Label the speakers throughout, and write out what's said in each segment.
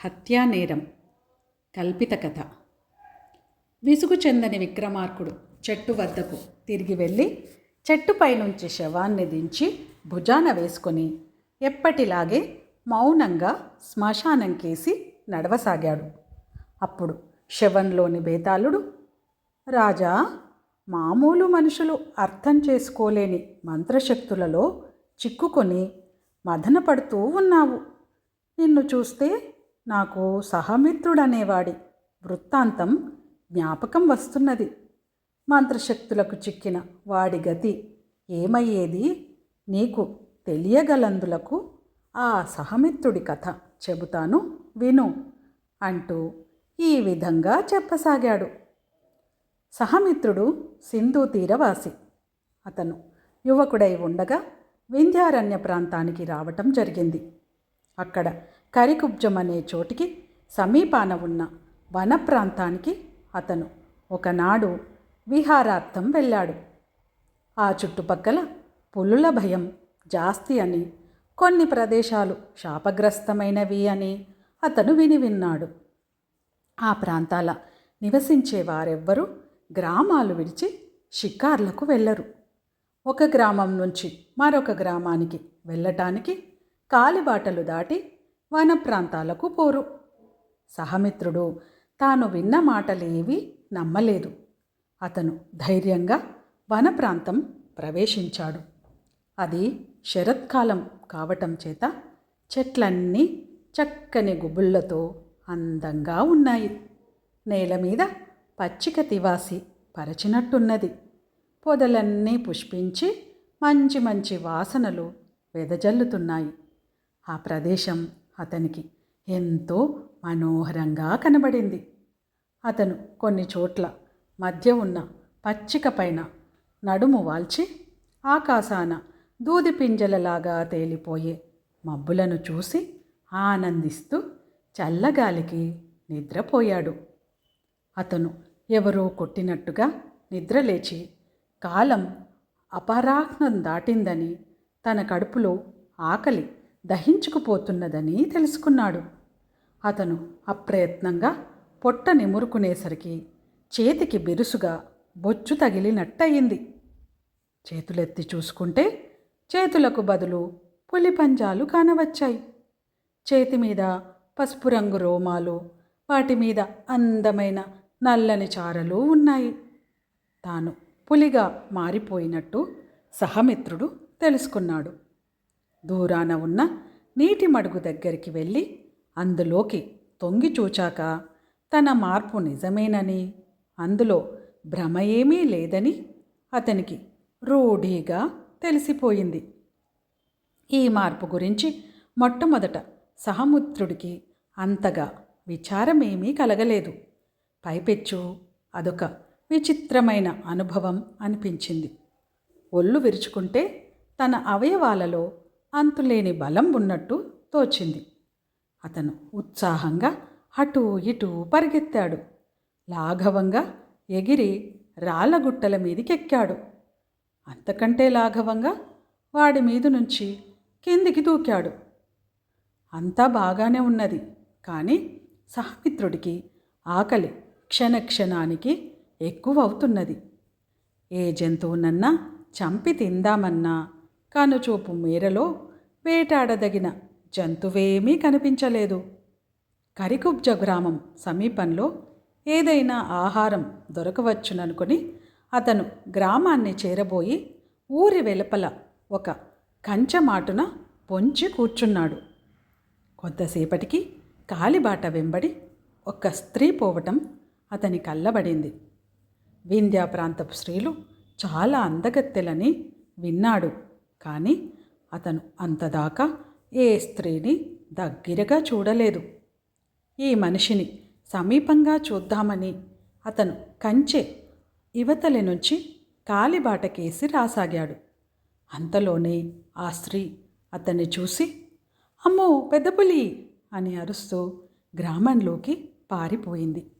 Speaker 1: హత్యానేరం కల్పిత కథ. విసుగు చెందని విక్రమార్కుడు చెట్టు వద్దకు తిరిగి వెళ్ళి చెట్టుపై నుంచి శవాన్ని దించి భుజాన వేసుకొని ఎప్పటిలాగే మౌనంగా శ్మశానం కేసి నడవసాగాడు. అప్పుడు శవంలోని బేతాళుడు, రాజా, మామూలు మనుషులు అర్థం చేసుకోలేని మంత్రశక్తులలో చిక్కుకొని మదనపడుతూ ఉన్నావు. నిన్ను చూస్తే నాకు సహమిత్రుడనేవాడి వృత్తాంతం జ్ఞాపకం వస్తున్నది. మంత్రశక్తులకు చిక్కిన వాడి గతి ఏమయ్యేది నీకు తెలియగలందులకు ఆ సహమిత్రుడి కథ చెబుతాను విను అంటూ ఈ విధంగా చెప్పసాగాడు. సహమిత్రుడు సింధు తీరవాసి. అతను యువకుడై ఉండగా వింధ్యారణ్య ప్రాంతానికి రావటం జరిగింది. అక్కడ కరికుబ్జం అనే చోటికి సమీపాన ఉన్న వన ప్రాంతానికి అతను ఒకనాడు విహారార్థం వెళ్ళాడు. ఆ చుట్టుపక్కల పులుల భయం జాస్తి అని, కొన్ని ప్రదేశాలు శాపగ్రస్తమైనవి అని అతను విన్నాడు. ఆ ప్రాంతాల నివసించే వారెవ్వరూ గ్రామాలు విడిచి షికార్లకు వెళ్ళరు. ఒక గ్రామం నుంచి మరొక గ్రామానికి వెళ్ళటానికి కాలిబాటలు దాటి వన ప్రాంతాలకు పోరు. సహమిత్రుడు తాను విన్న మాటలేవీ నమ్మలేదు. అతను ధైర్యంగా వన ప్రాంతం ప్రవేశించాడు. అది శరత్కాలం కావటం చేత చెట్లన్నీ చక్కని గుబుళ్లతో అందంగా ఉన్నాయి. నేల మీద పచ్చిక తివాసి పరచినట్టున్నది. పొదలన్నీ పుష్పించి మంచి మంచి వాసనలు వెదజల్లుతున్నాయి. ఆ ప్రదేశం అతనికి ఎంతో మనోహరంగా కనబడింది. అతను కొన్ని చోట్ల మధ్య ఉన్న పచ్చిక పైన నడుము వాల్చి ఆకాశాన దూది పింజలలాగా తేలిపోయే మబ్బులను చూసి ఆనందిస్తూ చల్లగాలికి నిద్రపోయాడు. అతను ఎవరో కొట్టినట్టుగా నిద్రలేచి కాలం అపరాహ్నం దాటిందని, తన కడుపులో ఆకలి దహించుకుపోతున్నదని తెలుసుకున్నాడు. అతను అప్రయత్నంగా పొట్ట నిమురుకునేసరికి చేతికి బిరుసుగా బొచ్చు తగిలినట్టయింది. చేతులెత్తి చూసుకుంటే చేతులకు బదులు పులి పంజాలు కానవచ్చాయి. చేతి మీద పసుపు రంగు రోమాలు, వాటి మీద అందమైన నల్లని చారలు ఉన్నాయి. తాను పులిగా మారిపోయినట్టు సహమిత్రుడు తెలుసుకున్నాడు. దూరాన ఉన్న నీటి మడుగు దగ్గరికి వెళ్ళి అందులోకి తొంగి చూచాక తన మార్పు నిజమేనని, అందులో భ్రమ ఏమీ లేదని అతనికి రూఢీగా తెలిసిపోయింది. ఈ మార్పు గురించి మొట్టమొదట సహమిత్రుడికి అంతగా విచారమేమీ కలగలేదు. పైపెచ్చు అదొక విచిత్రమైన అనుభవం అనిపించింది. ఒళ్ళు విరుచుకుంటే తన అవయవాలలో అంతులేని బలం ఉన్నట్టు తోచింది. అతను ఉత్సాహంగా అటూ ఇటూ పరిగెత్తాడు. లాఘవంగా ఎగిరి రాళ్ళగుట్టల మీదికెక్కాడు. అంతకంటే లాఘవంగా వాడి మీద నుంచి కిందికి దూకాడు. అంతా బాగానే ఉన్నది. కానీ సహమిత్రుడికి ఆకలి క్షణక్షణానికి ఎక్కువవుతున్నది. ఏ జంతువునన్నా చంపి తిందామన్నా కనుచూపు మేరలో వేటాడదగిన జంతువేమీ కనిపించలేదు. కరికుబ్జ గ్రామం సమీపంలో ఏదైనా ఆహారం దొరకవచ్చుననుకుని అతను గ్రామాన్ని చేరబోయి ఊరి వెలుపల ఒక కంచెమాటున పొంచి కూర్చున్నాడు. కొద్దిసేపటికి కాలిబాట వెంబడి ఒక స్త్రీ పోవటం అతని కళ్ళబడింది. వింధ్యా ప్రాంతపు స్త్రీలు చాలా అందగత్తెలని విన్నాడు. కానీ అతను అంతదాకా ఏ స్త్రీని దగ్గరగా చూడలేదు. ఈ మనిషిని సమీపంగా చూద్దామని అతను కంచె ఇవతలి నుంచి కాలిబాటకేసి రాసాగాడు. అంతలోనే ఆ స్త్రీ అతన్ని చూసి, అమ్మో పెద్ద పులి అని అరుస్తూ గ్రామంలోకి పారిపోయింది.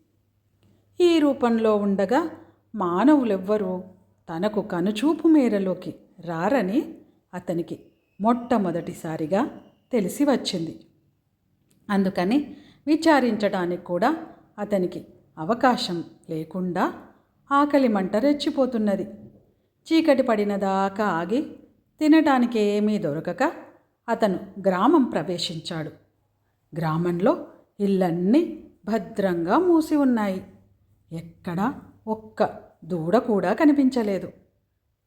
Speaker 1: ఈ రూపంలో ఉండగా మానవులెవ్వరూ తనకు కనుచూపు మేరలోకి రారని అతనికి మొట్టమొదటిసారిగా తెలిసి వచ్చింది. అందుకని విచారించడానికి కూడా అతనికి అవకాశం లేకుండా ఆకలి మంట రెచ్చిపోతున్నది. చీకటి పడినదాకా ఆగి తినటానికి ఏమీ దొరకక అతను గ్రామం ప్రవేశించాడు. గ్రామంలో ఇళ్ళన్నీ భద్రంగా మూసి ఉన్నాయి. ఎక్కడా ఒక్క దూడ కూడా కనిపించలేదు.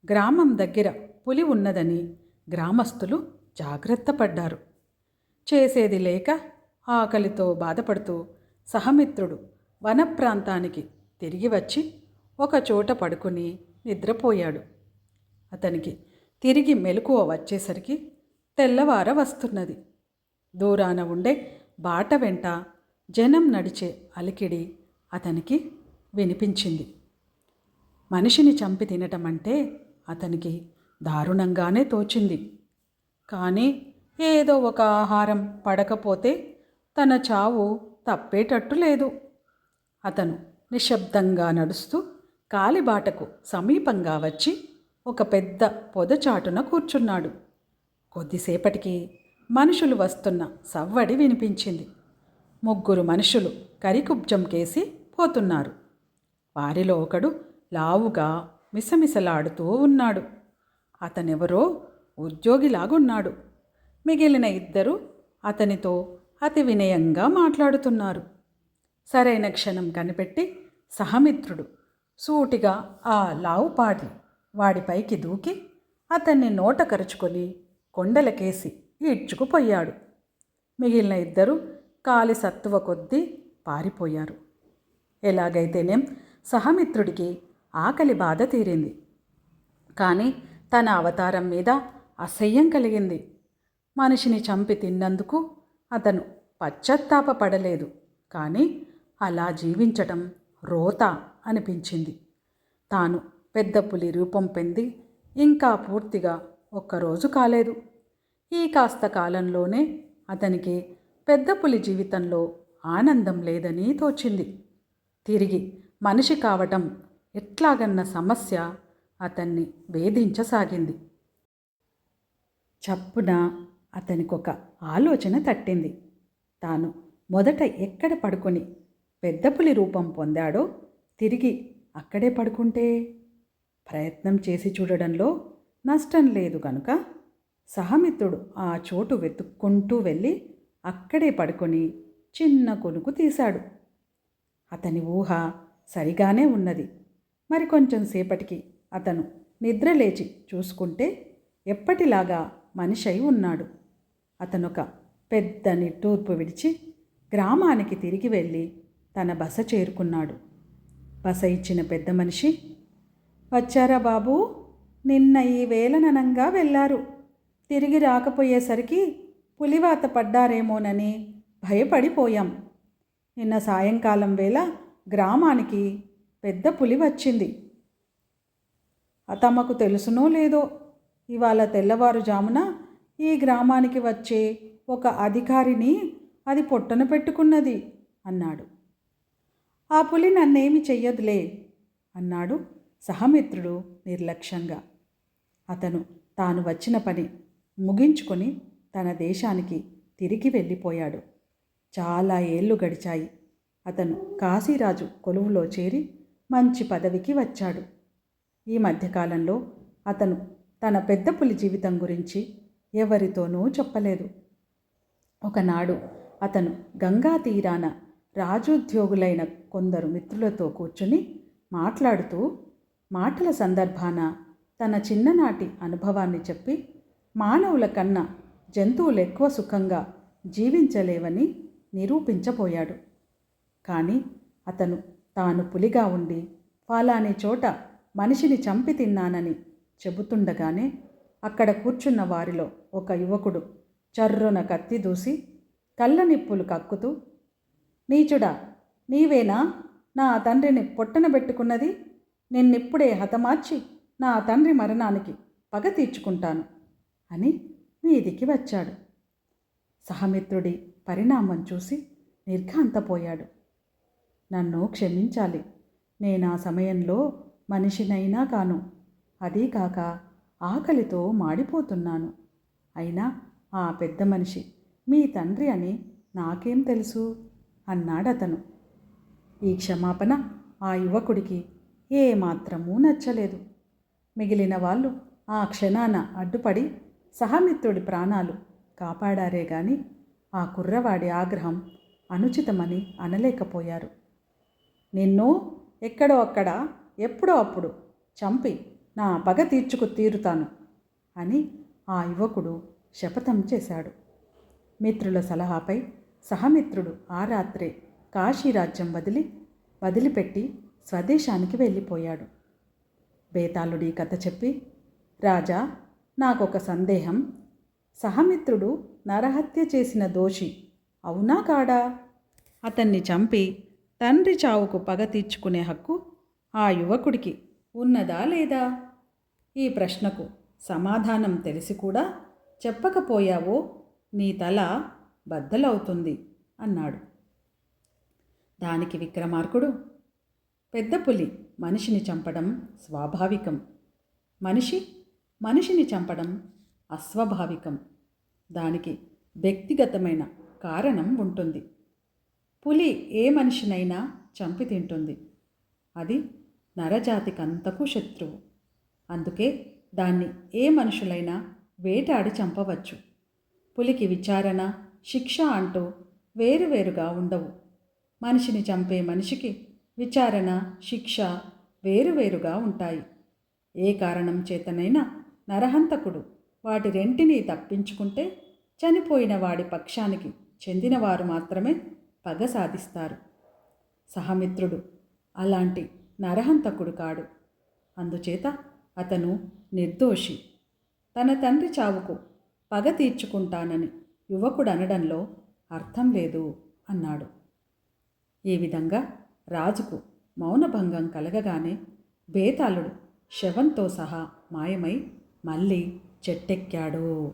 Speaker 1: గ్రామం దగ్గర పులి ఉన్నదని గ్రామస్తులు జాగ్రత్త పడ్డారు. చేసేది లేక ఆకలితో బాధపడుతూ సహమిత్రుడు వన ప్రాంతానికి తిరిగి వచ్చి ఒకచోట పడుకుని నిద్రపోయాడు. అతనికి తిరిగి మెలకువ వచ్చేసరికి తెల్లవార వస్తున్నది. దూరాన ఉండే బాట వెంట జనం నడిచే అలికిడి అతనికి వినిపించింది. మనిషిని చంపి తినటం అంటే అతనికి దారుణంగానే తోచింది. కానీ ఏదో ఒక ఆహారం పడకపోతే తన చావు తప్పేటట్టు లేదు. అతను నిశ్శబ్దంగా నడుస్తూ కాలిబాటకు సమీపంగా వచ్చి ఒక పెద్ద పొదచాటున కూర్చున్నాడు. కొద్దిసేపటికి మనుషులు వస్తున్న సవ్వడి వినిపించింది. 3 మనుషులు కరికుబ్జం కేసి పోతున్నారు. వారిలో ఒకడు లావుగా మిసమిసలాడుతూ ఉన్నాడు. అతనెవరో ఉద్యోగిలాగున్నాడు. మిగిలిన 2 అతనితో అతి వినయంగా మాట్లాడుతున్నారు. సరైన క్షణం కనిపెట్టి సహమిత్రుడు సూటిగా ఆ లావుపాటి వాడిపైకి దూకి అతన్ని నోట కరుచుకొని కొండలకేసి ఈడ్చుకుపోయాడు. మిగిలిన 2 కాలి సత్తువ కొద్దీ పారిపోయారు. ఎలాగైతేనేం సహమిత్రుడికి ఆకలి బాధ తీరింది. కానీ తన అవతారం మీద అసహ్యం కలిగింది. మనిషిని చంపి తిన్నందుకు అతను పశ్చాత్తాపపడలేదు. కానీ అలా జీవించటం రోత అనిపించింది. తాను పెద్ద పులి రూపం పొంది ఇంకా పూర్తిగా ఒక్కరోజు కాలేదు. ఈ కాస్త కాలంలోనే అతనికి పెద్ద పులి జీవితంలో ఆనందం లేదని తోచింది. తిరిగి మనిషి కావటం ఎట్లాగన్న సమస్య అతన్ని వేధించసాగింది. చప్పున అతనికొక ఆలోచన తట్టింది. తాను మొదట ఎక్కడ పడుకొని పెద్ద పులి రూపం పొందాడో తిరిగి అక్కడే పడుకుంటే ప్రయత్నం చేసి చూడడంలో నష్టం లేదు కనుక సహమిత్రుడు ఆ చోటు వెతుక్కుంటూ వెళ్ళి అక్కడే పడుకొని చిన్న కొనుకు తీశాడు. అతని ఊహ సరిగానే ఉన్నది. మరికొంచెం సేపటికి అతను నిద్రలేచి చూసుకుంటే ఎప్పటిలాగా మనిషి అయి ఉన్నాడు. అతనొక పెద్ద నిట్టూర్పు విడిచి గ్రామానికి తిరిగి వెళ్ళి తన బస చేరుకున్నాడు. బస ఇచ్చిన పెద్ద మనిషి, వచ్చారా బాబూ? నిన్న ఈ వేళననంగా వెళ్ళారు. తిరిగి రాకపోయేసరికి పులివాత పడ్డారేమోనని భయపడిపోయాం. నిన్న సాయంకాలం వేళ గ్రామానికి పెద్ద పులి వచ్చింది. తమకు తెలుసునో లేదో ఇవాళ తెల్లవారుజామున ఈ గ్రామానికి వచ్చే ఒక అధికారిని అది పొట్టన పెట్టుకున్నది అన్నాడు. ఆ పులి నన్నేమి చెయ్యదులే అన్నాడు సహమిత్రుడు నిర్లక్ష్యంగా. అతను తాను వచ్చిన పని ముగించుకొని తన దేశానికి తిరిగి వెళ్ళిపోయాడు. చాలా ఏళ్ళు గడిచాయి. అతను కాశీరాజు కొలువులో చేరి మంచి పదవికి వచ్చాడు. ఈ మధ్యకాలంలో అతను తన పెద్ద పులి జీవితం గురించి ఎవరితోనూ చెప్పలేదు. ఒకనాడు అతను గంగా తీరాన రాజోద్యోగులైన కొందరు మిత్రులతో కూర్చుని మాట్లాడుతూ మాటల సందర్భాన తన చిన్ననాటి అనుభవాన్ని చెప్పి మానవుల కన్నా జంతువులు ఎక్కువ సుఖంగా జీవించలేవని నిరూపించబోయాడు. కానీ అతను తాను పులిగా ఉండి ఫలాని చోట మనిషిని చంపి తిన్నానని చెబుతుండగానే అక్కడ కూర్చున్న వారిలో ఒక యువకుడు చర్రున కత్తి దూసి కళ్ళనిప్పులు కక్కుతూ, నీచుడా, నీవేనా నా తండ్రిని పొట్టన పెట్టుకున్నది? నిన్నిప్పుడే హతమార్చి నా తండ్రి మరణానికి పగ తీర్చుకుంటాను అని వీధికి వచ్చాడు. సహమిత్రుడి పరిణామం చూసి నిర్ఘాంతపోయాడు. నన్ను క్షమించాలి, నేనా సమయంలో మనిషినైనా కాను, అదీ కాక ఆకలితో మాడిపోతున్నాను. అయినా ఆ పెద్ద మనిషి మీ తండ్రి అని నాకేం తెలుసు అన్నాడతను. ఈ క్షమాపణ ఆ యువకుడికి ఏమాత్రమూ నచ్చలేదు. మిగిలిన వాళ్ళు ఆ క్షణాన అడ్డుపడి సహమిత్రుడి ప్రాణాలు కాపాడారే గాని ఆ కుర్రవాడి ఆగ్రహం అనుచితమని అనలేకపోయారు. నిన్ను ఎక్కడో అక్కడ ఎప్పుడో అప్పుడు చంపి నా పగ తీరుతాను అని ఆ యువకుడు శపథం చేశాడు. మిత్రుల సలహాపై సహమిత్రుడు ఆ రాత్రే కాశీరాజ్యం వదిలిపెట్టి స్వదేశానికి వెళ్ళిపోయాడు. బేతాళుడి కథ చెప్పి, రాజా, నాకొక సందేహం. సహమిత్రుడు నరహత్య చేసిన దోషి అవునా కాడా? అతన్ని చంపి తండ్రి చావుకు పగ తీర్చుకునే హక్కు ఆ యువకుడికి ఉన్నదా లేదా? ఈ ప్రశ్నకు సమాధానం తెలిసి కూడా చెప్పకపోయావో నీ తల బద్దలవుతుంది అన్నాడు. దానికి విక్రమార్కుడు, పెద్ద పులి మనిషిని చంపడం స్వాభావికం, మనిషిని చంపడం అస్వాభావికం. దానికి వ్యక్తిగతమైన కారణం ఉంటుంది. పులి ఏ మనిషినైనా చంపి తింటుంది. అది నరజాతికంతకు శత్రువు. అందుకే దాన్ని ఏ మనుషులైనా వేటాడి చంపవచ్చు. పులికి విచారణ, శిక్ష అంటూ వేరువేరుగా ఉండవు. మనిషిని చంపే మనిషికి విచారణ, శిక్ష వేరువేరుగా ఉంటాయి. ఏ కారణం చేతనైనా నరహంతకుడు వాటి రెంటినీ తప్పించుకుంటే చనిపోయిన వాడి పక్షానికి చెందినవారు మాత్రమే పగ సాధిస్తారు. సహమిత్రుడు అలాంటి నరహంతకుడు కాడు. అందుచేత అతను నిర్దోషి. తన తండ్రి చావుకు పగ తీర్చుకుంటానని యువకుడు అనడంలో అర్థం లేదు అన్నాడు. ఈ విధంగా రాజుకు మౌనభంగం కలగగానే బేతాళుడు శవంతో సహా మాయమై మళ్ళీ చెట్టెక్కాడు.